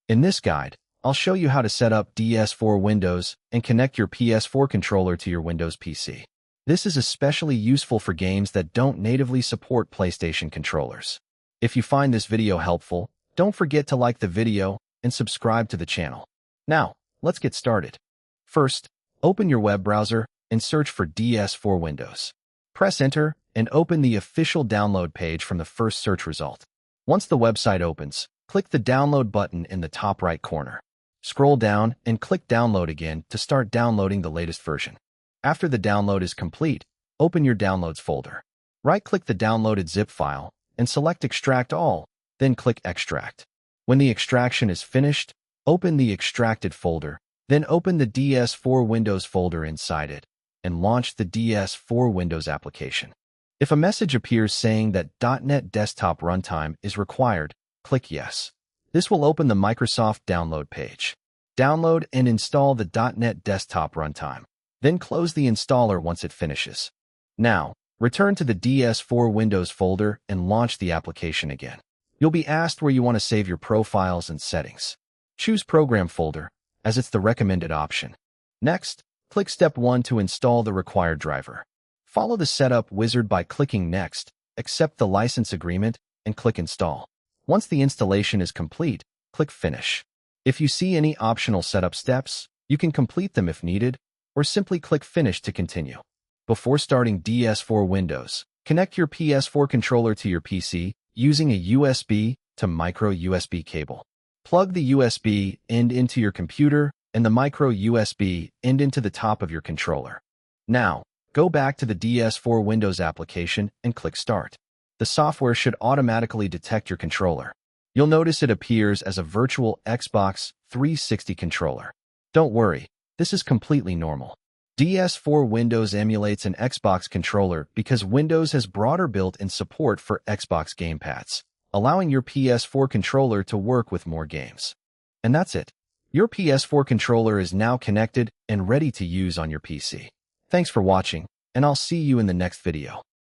In this guide, I'll show you how to set up DS4Windows and connect your PS4 controller to your Windows PC. This is especially useful for games that don't natively support PlayStation controllers. If you find this video helpful, don't forget to like the video and subscribe to the channel. Now, let's get started. First, open your web browser and search for DS4Windows. Press Enter and open the official download page from the first search result. Once the website opens, click the download button in the top right corner. Scroll down and click Download again to start downloading the latest version. After the download is complete, open your Downloads folder. Right-click the downloaded zip file and select Extract All, then click Extract. When the extraction is finished, open the extracted folder, then open the DS4Windows folder inside it, and launch the DS4Windows application. If a message appears saying that .NET Desktop Runtime is required, click Yes. This will open the Microsoft download page. Download and install the .NET Desktop Runtime. Then close the installer once it finishes. Now, return to the DS4Windows folder and launch the application again. You'll be asked where you want to save your profiles and settings. Choose Program folder, as it's the recommended option. Next, click Step 1 to install the required driver. Follow the setup wizard by clicking Next, accept the license agreement, and click Install. Once the installation is complete, click Finish. If you see any optional setup steps, you can complete them if needed, or simply click Finish to continue. Before starting DS4Windows, connect your PS4 controller to your PC using a USB to micro USB cable. Plug the USB end into your computer and the micro USB end into the top of your controller. Now, go back to the DS4Windows application and click Start. The software should automatically detect your controller. You'll notice it appears as a virtual Xbox 360 controller. Don't worry, this is completely normal. DS4Windows emulates an Xbox controller because Windows has broader built-in support for Xbox gamepads, allowing your PS4 controller to work with more games. And that's it. Your PS4 controller is now connected and ready to use on your PC. Thanks for watching, and I'll see you in the next video.